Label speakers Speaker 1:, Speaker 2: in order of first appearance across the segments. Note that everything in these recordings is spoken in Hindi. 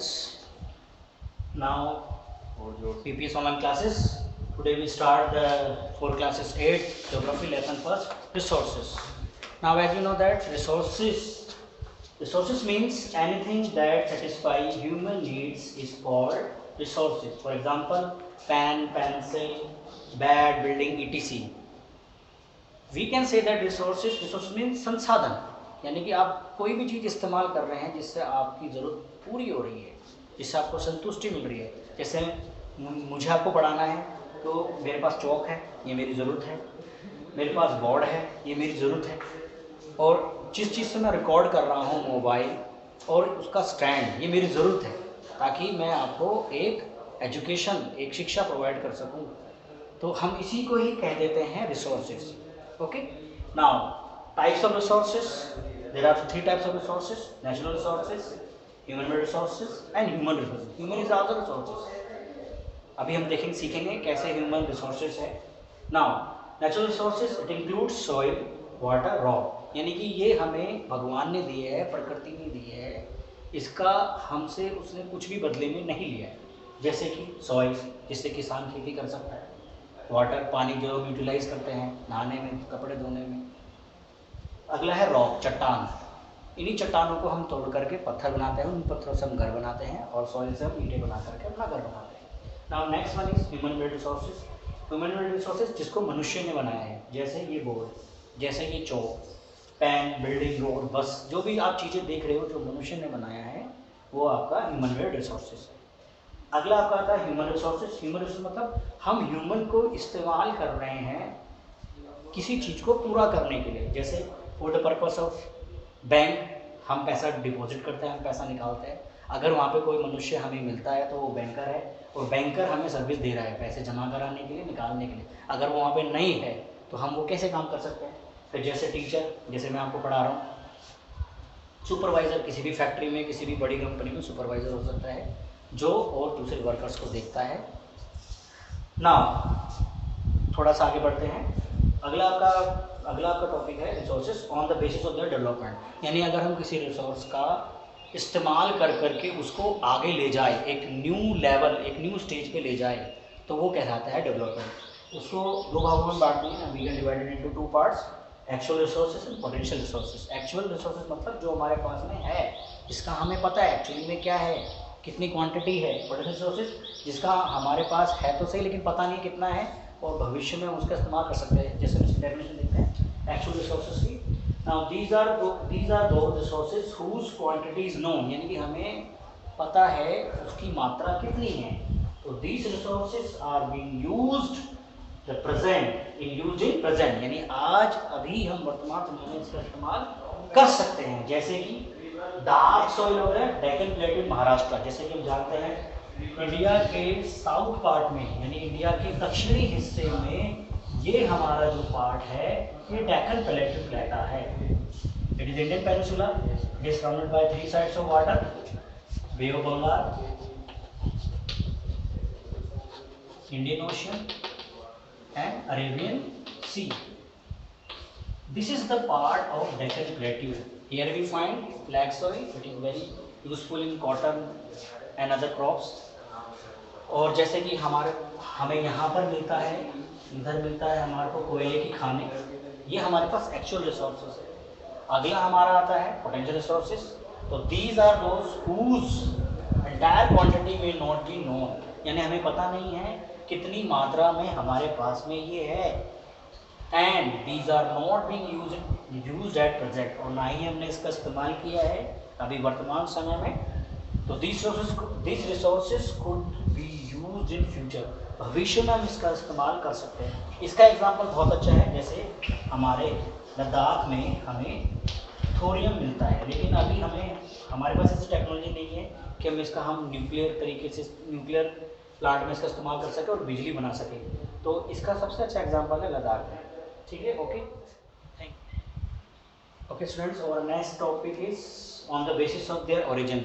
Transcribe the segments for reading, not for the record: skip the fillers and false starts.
Speaker 1: students. Now PPS online classes. Today we start the for classes 8 geography lesson first, resources. Now as you know that resources means anything that satisfy human needs is called resources. For example, pen, pencil, bed, building, etc. We can say that resources means संसाधन, यानी कि आप कोई भी चीज़ इस्तेमाल कर रहे हैं जिससे आपकी ज़रूरत पूरी हो रही है, जिससे आपको संतुष्टि मिल रही है। जैसे मुझे आपको पढ़ाना है तो मेरे पास चौक है, ये मेरी ज़रूरत है, मेरे पास बोर्ड है, ये मेरी ज़रूरत है, और जिस चीज़ से मैं रिकॉर्ड कर रहा हूँ मोबाइल और उसका स्टैंड, ये मेरी ज़रूरत है ताकि मैं आपको एक एजुकेशन, एक शिक्षा प्रोवाइड कर सकूँ। तो हम इसी को ही कह देते हैं resources. Okay, now types of resources. There are three types of resources: natural resources, human resources, and human resources. Human is also resources. अभी हम देखेंगे, सीखेंगे कैसे human resources है। Now natural resources it includes soil, water, rock. यानी कि ये हमें भगवान ने दिए है, प्रकृति ने दिए है, इसका हमसे उसने कुछ भी बदले में नहीं लिया है। जैसे कि soil, जिससे किसान खेती कर सकता है, वाटर, पानी जो हम यूटिलाइज करते हैं नहाने में, कपड़े धोने में। अगला है रॉक, चट्टान। इन्हीं चट्टानों को हम तोड़ करके पत्थर बनाते हैं, उन पत्थरों से हम घर बनाते हैं, और सॉइल से हम ईंटें बना करके अपना घर बनाते हैं। Now next one is human made resources. Human made resources जिसको मनुष्य ने बनाया है, जैसे ये बोर्ड, जैसे ये चौक, पेन, बिल्डिंग, रोड, बस, जो भी आप चीज़ें देख रहे हो जो मनुष्य ने बनाया है वो आपका ह्यूमन मेड रिसोर्सेज है। अगला आपका आता है ह्यूमन रिसोर्सेज। ह्यूमन रिसोर्स मतलब हम ह्यूमन को इस्तेमाल कर रहे हैं किसी चीज़ को पूरा करने के लिए। जैसे for the purpose of bank, हम पैसा डिपॉजिट करते हैं, हम पैसा निकालते हैं। अगर वहाँ पे कोई मनुष्य हमें मिलता है तो वो बैंकर है, और बैंकर हमें सर्विस दे रहा है पैसे जमा कराने के लिए, निकालने के लिए। अगर वो वहाँ पे नहीं है तो हम वो कैसे काम कर सकते हैं? फिर जैसे टीचर, जैसे मैं आपको पढ़ा रहा हूँ। सुपरवाइज़र, किसी भी फैक्ट्री में, किसी भी बड़ी कंपनी में सुपरवाइज़र हो सकता है जो और दूसरे वर्कर्स को देखता है। नाउ थोड़ा सा आगे बढ़ते हैं। अगला आपका टॉपिक है resources on the basis of the development. यानी अगर हम किसी रिसोर्स का इस्तेमाल कर करके उसको आगे ले जाए, एक न्यू लेवल, एक न्यू स्टेज पे ले जाए, तो वो कहलाता है डेवलपमेंट। उसको दो भागों में बांटते हैं, we can divide it into two parts: actual resources and potential resources. Actual resources मतलब जो हमारे पास में है, जिसका हमें पता है एक्चुअली में क्या है, कितनी क्वांटिटी है। पोटेंशियल रिसोर्सेज जिसका हमारे पास है तो सही, लेकिन पता नहीं कितना है और भविष्य में उसका इस्तेमाल कर सकते हैं। जैसे उसकी डेफिनेशन देखते हैं एक्चुअल रिसोर्सेज की। Now these are those resources whose quantity is known, यानी कि हमें पता है उसकी मात्रा कितनी है। तो these resources are being used the present in present, यानी आज अभी हम वर्तमान समय में इसका इस्तेमाल कर सकते हैं। जैसे कि डार्क सॉइल हो गया डेक्कन प्लेटू महाराष्ट्र। जैसे कि हम जानते हैं इंडिया के साउथ पार्ट में, यानी इंडिया के दक्षिणी हिस्से में, ये हमारा जो पार्ट है ये डेक्कन प्लेटू कहलाता है। It is Indian peninsula, it is surrounded by three sides of water: bay of Bengal, Indian ocean and Arabian sea. This is the part of Deccan Plateau. Here we find black soil. It is very useful in cotton and other crops. और जैसे कि हमें यहाँ पर मिलता है, इधर मिलता है हमारे को कोयले की खाने, ये हमारे पास एक्चुअल रिसोर्सेज है। अगला हमारा आता है पोटेंशियल रिसोर्सेज। तो these are those whose entire quantity may not be known, यानी हमें पता नहीं है कितनी मात्रा में हमारे पास में ये है। And these are not being used at present, और ना ही हमने इसका इस्तेमाल किया है अभी वर्तमान समय में। तो these resources could be used in future, भविष्य में हम इसका इस्तेमाल कर सकते हैं। इसका एग्जांपल बहुत अच्छा है, जैसे हमारे लद्दाख में हमें थोरियम मिलता है, लेकिन अभी हमारे पास ऐसी टेक्नोलॉजी नहीं है कि हम न्यूक्लियर तरीके से, न्यूक्लियर प्लांट में इसका इस्तेमाल कर सकें और बिजली बना सकें। तो इसका सबसे अच्छा एग्जांपल है लद्दाख में। ठीक है, okay, thank you. Okay students, और next topic is on the basis of their origin.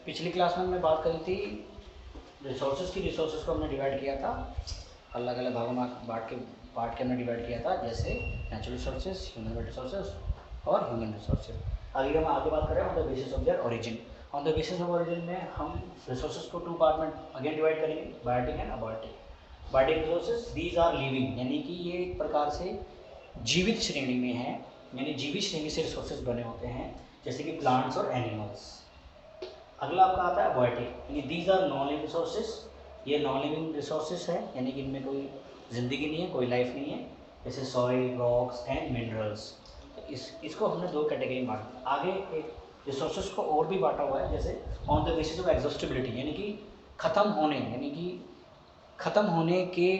Speaker 1: पिछली क्लास में हमने बात करी थी रिसोर्सेज को हमने डिवाइड किया था, अलग अलग भागों में पार्ट के हमने डिवाइड किया था, जैसे नेचुरल रिसोर्सेज, ह्यूमन रिसोर्सेज और ह्यूमन रिसोर्सेज। अभी हम आगे बात कर रहे हैं on the basis of their origin. On the basis of origin में हम रिसोर्सेज को टू पार्ट में अगेन डिवाइड करेंगे, biotic and abiotic. Biotic resources these are living, यानी कि ये एक प्रकार से जीवित श्रेणी में है, यानी जीवित श्रेणी से रिसोर्सेज बने होते हैं, जैसे कि प्लांट्स और एनिमल्स। अगला आपका आता है अबायोटिक, यानी these are non living resources, ये नॉन लिविंग रिसोर्सेज है, यानी कि इनमें कोई ज़िंदगी नहीं है, कोई लाइफ नहीं है, जैसे सॉइल, रॉक्स एंड मिनरल्स। तो इसको हमने दो कैटेगरी में बांटा। आगे एक रिसोर्सेज को और भी बांटा हुआ है, जैसे on the basis of exhaustibility, यानी कि ख़त्म होने, यानी कि ख़त्म होने के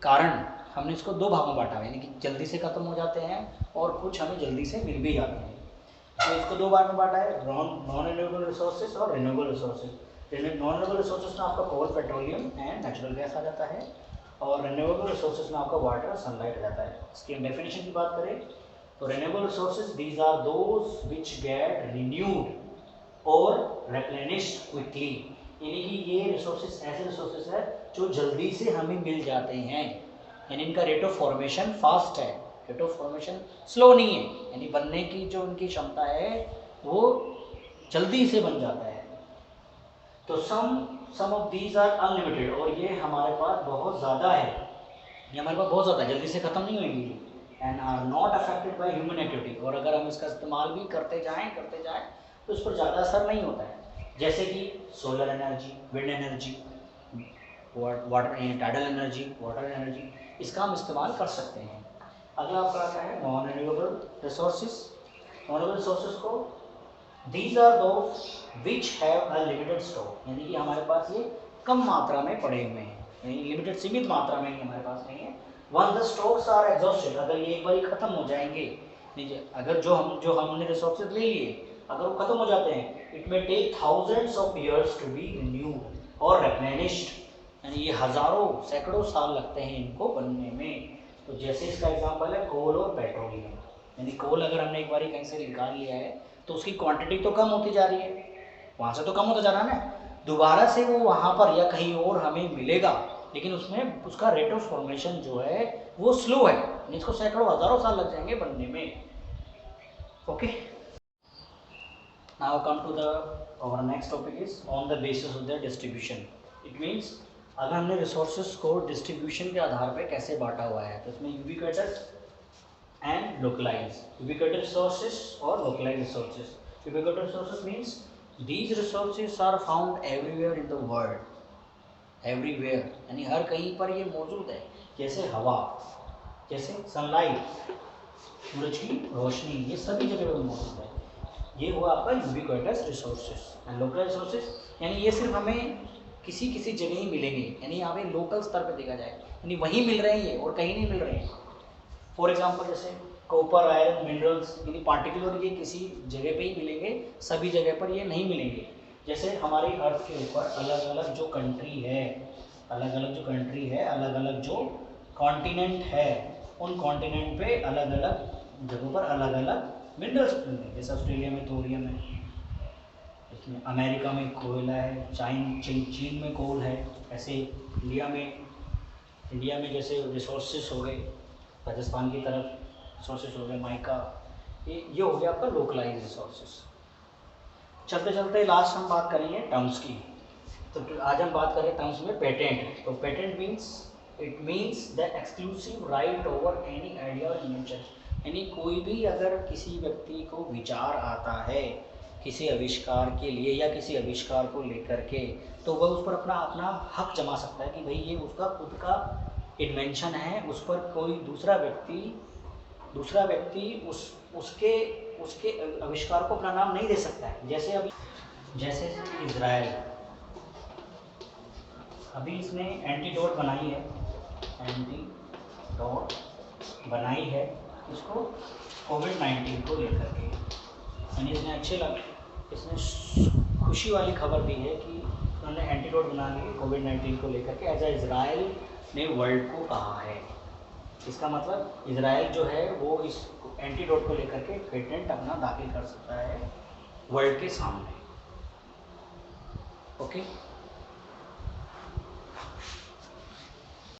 Speaker 1: कारण हमने इसको दो भागों में बांटा है, यानी कि जल्दी से ख़त्म हो जाते हैं और कुछ हमें जल्दी से मिल भी जाते हैं। तो इसको दो भाग में बांटा है, नॉन रिन्यूएबल रिसोर्सेज और renewable resources. Non renewable resources में आपका कोल, पेट्रोलियम एंड नेचुरल गैस आ जाता है, और रिन्यूएबल रिसोर्सेज में आपका वाटर, सनलाइट आ जाता है। इसकी हम डेफिनेशन की बात करें तो renewable resources these are those which get renewed और रिप्लेनिश्ड क्विकली, यानी कि ये रिसोर्सेज ऐसे रिसोर्सेज है जो जल्दी से हमें मिल जाते हैं, यानी इनका रेट ऑफ फॉर्मेशन फास्ट है, रेट ऑफ फॉर्मेशन स्लो नहीं है, यानी बनने की जो उनकी क्षमता है वो जल्दी से बन जाता है। तो सम ऑफ दीज आर अनलिमिटेड, और ये हमारे पास बहुत ज़्यादा है, ये हमारे पास बहुत ज़्यादा है, जल्दी से ख़त्म नहीं होंगी, and are not affected by human activity, और अगर हम इसका इस्तेमाल भी करते जाएं तो उस पर ज़्यादा असर नहीं होता है, जैसे कि solar energy, wind energy, water tidal energy, water energy, इसका हम इस्तेमाल कर सकते हैं। अगला आपका आता है non renewable resources. Non renewable resources को these are those which have a limited stock, यानी कि हमारे पास ये कम मात्रा में पड़े हुए हैं, यानी लिमिटेड सीमित मात्रा में ही हमारे पास नहीं है। Once the stocks are exhausted, अगर ये एक बार खत्म हो जाएंगे, नीचे अगर जो हमने रिसोर्सेज ले लिए अगर वो खत्म हो जाते हैं, it may take thousands of years to be renewed और रिप्लेनिश्ड, यानी ये हज़ारों सैकड़ों साल लगते हैं इनको बनने में। तो जैसे इसका एग्जांपल है कोल और पेट्रोलियम, यानी कोल अगर हमने एक बार कहीं से निकाल लिया है तो उसकी क्वांटिटी तो कम होती जा रही है, वहाँ से तो कम होता जा रहा है ना, दोबारा से वो वहाँ पर या कहीं और हमें मिलेगा, लेकिन उसमें उसका रेट ऑफ फॉर्मेशन जो है वो स्लो है, यानी इसको सैकड़ों हज़ारों साल लग जाएंगे बनने में। Okay, now come to the our next topic is on the basis of the distribution. It means अगर हमने रिसोर्सेज को डिस्ट्रीब्यूशन के आधार पर कैसे बांटा हुआ है, तो इसमें ubiquitous and localised, ubiquitous resources और localised resources. Ubiquitous resources means these resources are found everywhere in the world, everywhere यानी हर कहीं पर ये मौजूद है, जैसे हवा, जैसे सनलाइट, सूरज की रोशनी, ये सभी जगह पर मौजूद है। ये हुआ आपका ubiquitous resources. And local resources यानी ये सिर्फ हमें किसी किसी जगह ही मिलेंगे, यानी यहाँ पे लोकल स्तर पर देखा जाए, यानी वहीं मिल रहे हैं ये और कहीं नहीं मिल रहे हैं। फॉर एग्जाम्पल जैसे कॉपर, आयरन, मिनरल्स, यानी पार्टिकुलर ये किसी जगह पे ही मिलेंगे, सभी जगह पर ये नहीं मिलेंगे। जैसे हमारी अर्थ के ऊपर अलग अलग जो कंट्री है, अलग अलग जो कॉन्टिनेंट है, उन कॉन्टिनेंट पे अलग अलग जगहों पर अलग अलग मिनरल्स मिलेंगे। जैसे ऑस्ट्रेलिया में थोरियम है, इसमें अमेरिका में कोयला है, चीन में कोल है, ऐसे इंडिया में जैसे रिसोर्सेज हो गए, राजस्थान की तरफ रिसोर्सेज हो गए, माइका, ये हो गया आपका लोकलाइज रिसोर्सेज। चलते चलते लास्ट हम बात करेंगे टर्म्स की। तो आज हम बात करें टर्म्स में पेटेंट। तो patent means the exclusive right over any idea और इन्वेंशन, यानी कोई भी अगर किसी व्यक्ति को विचार आता है किसी आविष्कार के लिए या किसी आविष्कार को लेकर के, तो वह उस पर अपना हक जमा सकता है कि भाई ये उसका खुद का इन्वेंशन है, उस पर कोई दूसरा व्यक्ति उसके आविष्कार को अपना नाम नहीं दे सकता है। जैसे इजराइल अभी इसने एंटीडोट बनाई है इसको कोविड-19 को लेकर के, यानी इसने खुशी वाली खबर दी है कि उन्होंने एंटीडोट बना ली कोविड-19 को लेकर के, ऐसा इजराइल ने वर्ल्ड को कहा है। इसका मतलब इजराइल जो है वो इस एंटीडोट को लेकर के पेटेंट अपना दाखिल कर सकता है वर्ल्ड के सामने। ओके।